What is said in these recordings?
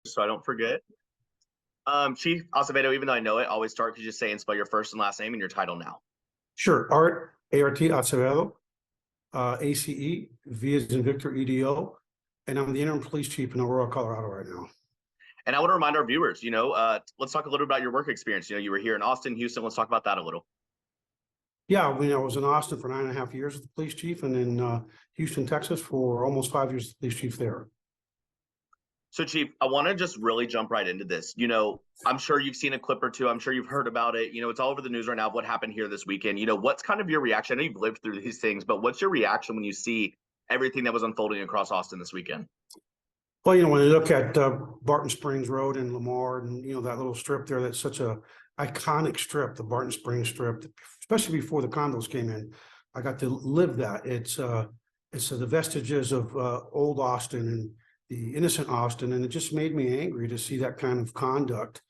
so I don't forget. Chief Acevedo, even though I know it, always start to just say and spell your first and last name and your title now. Sure. Art, A-R-T, Acevedo, A-C-E, V as in Victor, E-D-O, and I'm the interim police chief in Aurora, Colorado right now. And I want to remind our viewers, let's talk a little about your work experience. You were here in Austin, Houston. Let's talk about that a little. Yeah, I was in Austin for 9.5 years as the police chief, and in Houston, Texas for almost 5 years as the police chief there. So, Chief, I want to just really jump right into this. I'm sure you've seen a clip or two. I'm sure you've heard about it. It's all over the news right now of what happened here this weekend. What's kind of your reaction? I know you've lived through these things, but what's your reaction when you see everything that was unfolding across Austin this weekend? Well, when you look at Barton Springs Road in Lamar and, that little strip there, that's such a iconic strip, the Barton Springs strip, especially before the condos came in. I got to live that. It's the vestiges of old Austin and the innocent Austin, and it just made me angry to see that kind of conduct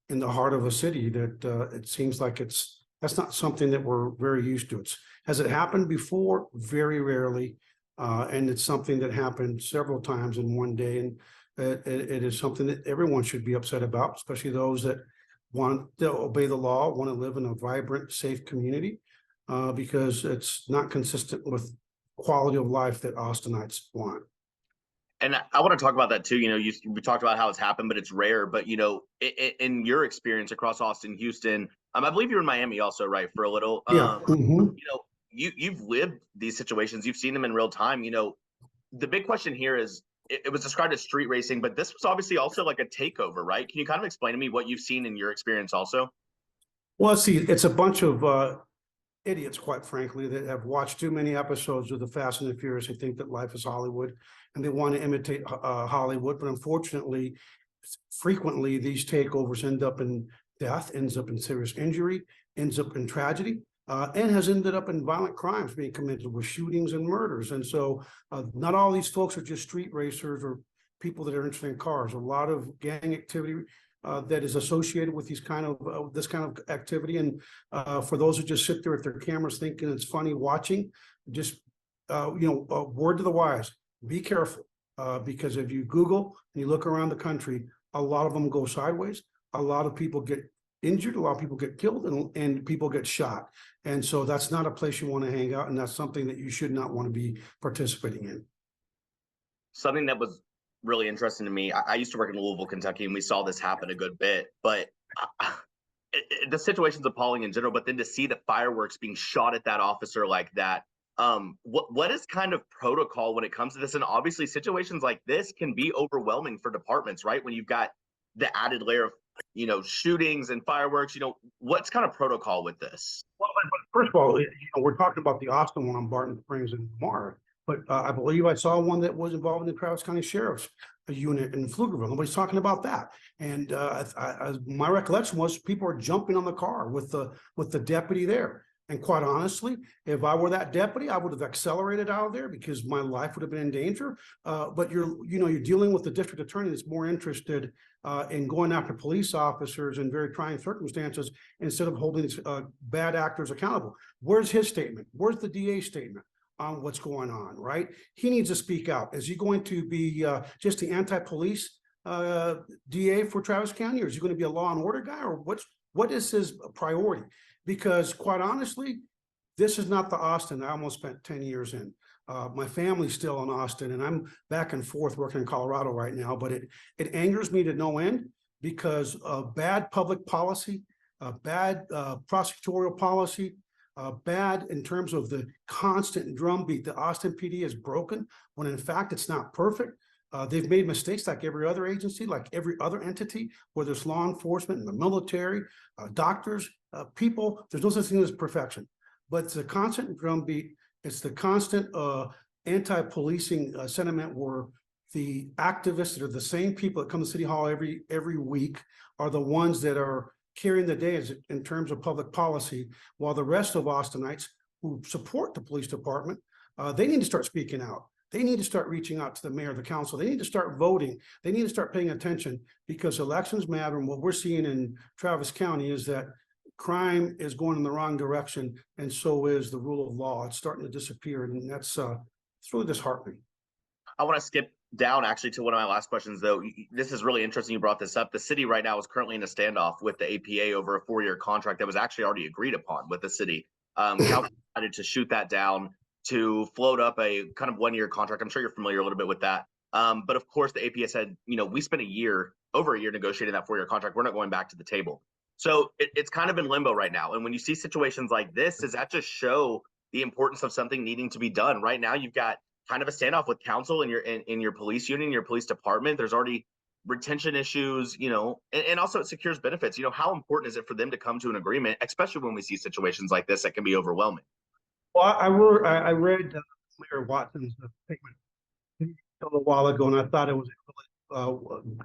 in the heart of a city that it seems like that's not something that we're very used to. Has it happened before? Very rarely. And it's something that happened several times in one day. And it is something that everyone should be upset about, especially those that want to obey the law, want to live in a vibrant, safe community, because it's not consistent with quality of life that Austinites want. And I want to talk about that too. We talked about how it's happened, but it's rare. But in your experience across Austin, Houston, I believe you were in Miami also, right, for a little. Yeah. You've lived these situations. You've seen them in real time. The big question here is it was described as street racing, but this was obviously also like a takeover, right? Can you kind of explain to me what you've seen in your experience also? Well, see, it's a bunch of idiots, quite frankly, that have watched too many episodes of the Fast and the Furious. They think that life is Hollywood and they want to imitate Hollywood. But unfortunately, frequently these takeovers end up in death, ends up in serious injury, ends up in tragedy, and has ended up in violent crimes being committed with shootings and murders. And so not all these folks are just street racers or people that are interested in cars. A lot of gang activity that is associated with this kind of activity. And for those who just sit there with their cameras thinking it's funny watching, just word to the wise: be careful, because if you Google and you look around the country, a lot of them go sideways. A lot of people get injured, a lot of people get killed, and people get shot. And so that's not a place you want to hang out, and that's something that you should not want to be participating in. Something that was really interesting to me. I used to work in Louisville, Kentucky, and we saw this happen a good bit. But the situation's appalling in general. But then to see the fireworks being shot at that officer like that, what is kind of protocol when it comes to this? And obviously, situations like this can be overwhelming for departments, right? When you've got the added layer of shootings and fireworks. What's kind of protocol with this? Well, first of all, we're talking about the Austin one on Barton Springs and Lamar. But I believe I saw one that was involved in the Travis County Sheriff's unit in Pflugerville. Nobody's talking about that. And my recollection was people are jumping on the car with the deputy there. And quite honestly, if I were that deputy, I would have accelerated out of there because my life would have been in danger. But you're dealing with the district attorney that's more interested in going after police officers in very trying circumstances instead of holding bad actors accountable. Where's his statement? Where's the DA's statement on what's going on, right? He needs to speak out. Is he going to be just the anti-police DA for Travis County, or is he going to be a law and order guy, or what is his priority? Because quite honestly, this is not the Austin I almost spent 10 years in. My family's still in Austin, and I'm back and forth working in Colorado right now, but it angers me to no end because of bad public policy, bad prosecutorial policy, bad in terms of the constant drumbeat that Austin PD has broken, when in fact it's not perfect. They've made mistakes like every other agency, like every other entity, whether it's law enforcement, and the military, doctors, people. There's no such thing as perfection, but it's a constant drumbeat. It's the constant anti-policing sentiment where the activists that are the same people that come to City Hall every week are the ones that are carrying the day in terms of public policy, while the rest of Austinites who support the police department, they need to start speaking out. They need to start reaching out to the mayor, the council. They need to start voting. They need to start paying attention because elections matter. And what we're seeing in Travis County is that crime is going in the wrong direction, and so is the rule of law. It's starting to disappear, and that's it's really disheartening. I want to skip down actually to one of my last questions, though. This is really interesting. You brought this up. The city right now is currently in a standoff with the APA over a 4-year contract that was actually already agreed upon with the city. Council decided to shoot that down to float up a kind of 1-year contract. I'm sure you're familiar a little bit with that. But of course, the APA said, we spent over a year negotiating that 4-year contract. We're not going back to the table. So it's kind of in limbo right now. And when you see situations like this, does that just show the importance of something needing to be done? Right now, you've got kind of a standoff with council in your police union, your police department. There's already retention issues, and also it secures benefits. How important is it for them to come to an agreement, especially when we see situations like this that can be overwhelming? Well, I read Mayor Watson's statement a little while ago, and I thought it was a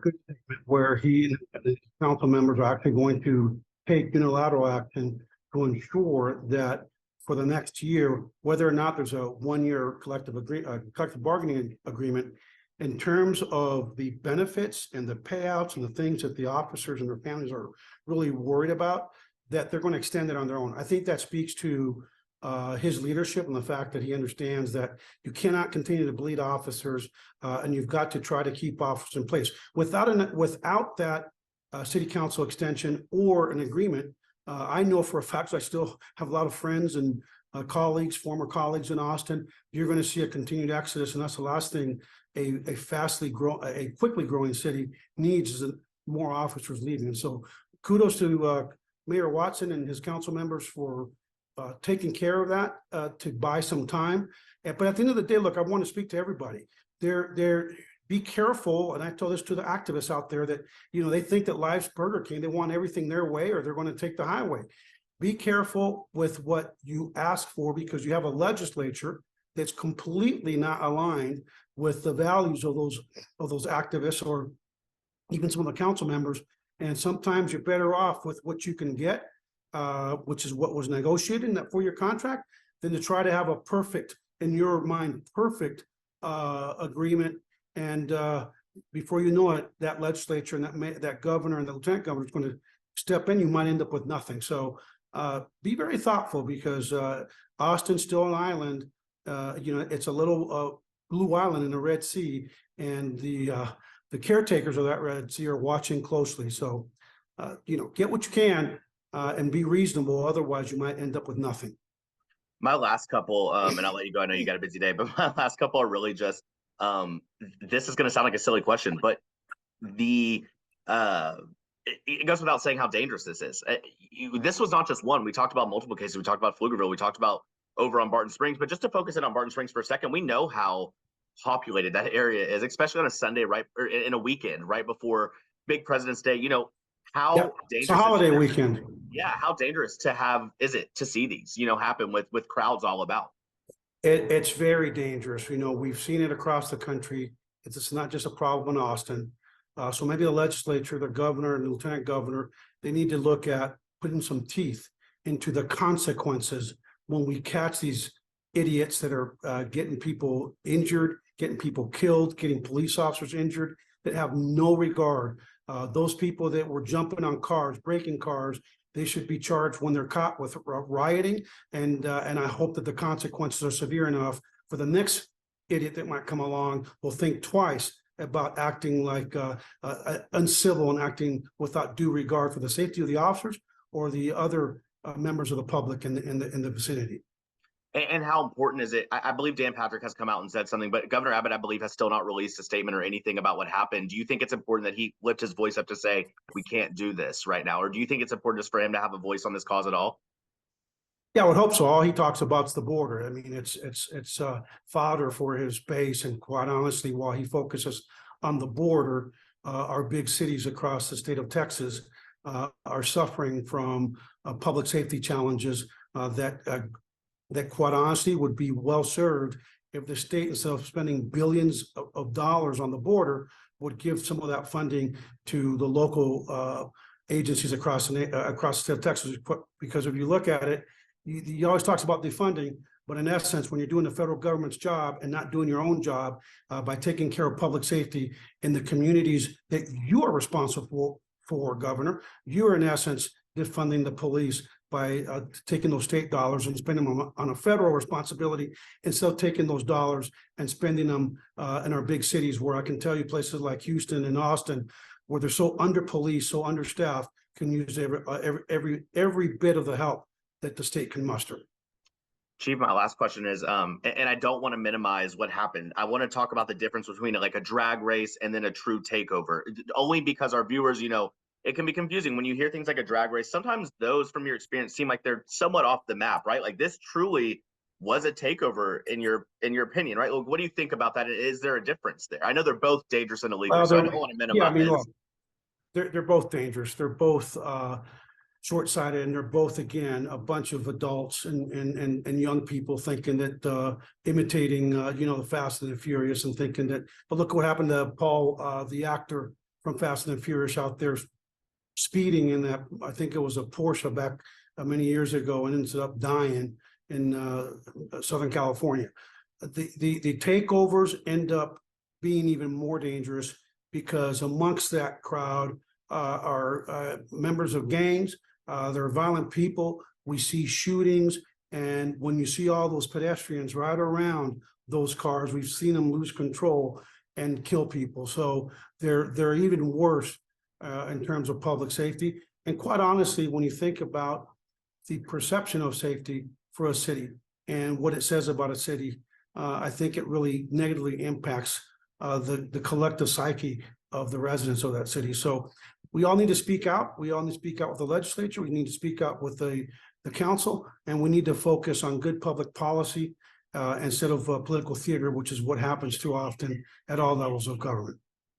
good statement where he and the council members are actually going to take unilateral action to ensure that for the next year, whether or not there's a 1-year collective bargaining agreement, in terms of the benefits and the payouts and the things that the officers and their families are really worried about, that they're going to extend it on their own. I think that speaks to his leadership and the fact that he understands that you cannot continue to bleed officers, and you've got to try to keep officers in place. Without that city council extension or an agreement, I know for a fact, I still have a lot of friends and former colleagues in Austin. You're going to see a continued exodus, and that's the last thing a quickly growing city needs, is more officers leaving. And so kudos to Mayor Watson and his council members for taking care of that, to buy some time. But at the end of the day, look, I want to speak to everybody. Be careful, and I told this to the activists out there that, they think that life's Burger King, they want everything their way or they're going to take the highway. Be careful with what you ask for, because you have a legislature that's completely not aligned with the values of those activists or even some of the council members. And sometimes you're better off with what you can get, which is what was negotiated in that 4-year contract, than to try to have a perfect, in your mind, agreement. And before you know it, that legislature and that governor and the lieutenant governor is going to step in. You might end up with nothing. So be very thoughtful, because Austin's still an island. It's a little blue island in the Red Sea, and the caretakers of that Red Sea are watching closely. So get what you can and be reasonable. Otherwise, you might end up with nothing. My last couple, and I'll let you go. I know you got a busy day, but my last couple are really just. This is going to sound like a silly question, but it goes without saying how dangerous this is. This was not just one. We talked about multiple cases. We talked about Pflugerville. We talked about over on Barton Springs. But just to focus in on Barton Springs for a second, we know how populated that area is, especially on a Sunday, right, or in a weekend, right before big President's Day. How dangerous. It's a holiday weekend. Yeah, how dangerous is it to see these, happen with crowds all about? It's very dangerous. We've seen it across the country. It's not just a problem in Austin. So maybe the legislature, the governor and the lieutenant governor, they need to look at putting some teeth into the consequences when we catch these idiots that are getting people injured, getting people killed, getting police officers injured, that have no regard. Those people that were jumping on cars, breaking cars, they should be charged when they're caught with rioting. And I hope that the consequences are severe enough for the next idiot that might come along will think twice about acting like uncivil and acting without due regard for the safety of the officers or the other members of the public in the vicinity. And how important is it? I believe Dan Patrick has come out and said something, but Governor Abbott, I believe, has still not released a statement or anything about what happened. Do you think it's important that he lift his voice up to say, we can't do this right now? Or do you think it's important just for him to have a voice on this cause at all? Yeah, I would hope so. All he talks about is the border. I mean, it's fodder for his base. And quite honestly, while he focuses on the border, our big cities across the state of Texas are suffering from public safety challenges that quite honestly would be well served if the state, instead of spending billions of dollars on the border, would give some of that funding to the local agencies across the state of Texas. Because if you look at it, he always talks about defunding, but in essence, when you're doing the federal government's job and not doing your own job by taking care of public safety in the communities that you are responsible for, Governor, you are in essence defunding the police by taking those state dollars and spending them on a federal responsibility instead of taking those dollars and spending them in our big cities, where I can tell you places like Houston and Austin, where they're so under policed, so understaffed, can use every bit of the help that the state can muster. Chief, my last question is, and I don't want to minimize what happened. I want to talk about the difference between like a drag race and then a true takeover, only because our viewers, it can be confusing when you hear things like a drag race. Sometimes those from your experience seem like they're somewhat off the map, right? Like this truly was a takeover in your opinion, right? Like, what do you think about that? Is there a difference there? I know they're both dangerous and illegal, so I don't want to minimize. Yeah, I mean, look, they're both dangerous. They're both short-sighted, and they're both, again, a bunch of adults and young people thinking that imitating the Fast and the Furious, and thinking that, but look what happened to Paul, the actor from Fast and the Furious, out there speeding in that, I think it was a Porsche back many years ago, and ended up dying in Southern California. The takeovers end up being even more dangerous, because amongst that crowd are members of gangs. They're violent people. We see shootings, and when you see all those pedestrians right around those cars, we've seen them lose control and kill people. So they're even worse in terms of public safety. And quite honestly, when you think about the perception of safety for a city and what it says about a city, I think it really negatively impacts the collective psyche of the residents of that city. So we all need to speak out. We all need to speak out with the legislature. We need to speak out with the council, and we need to focus on good public policy instead of political theater, which is what happens too often at all levels of government.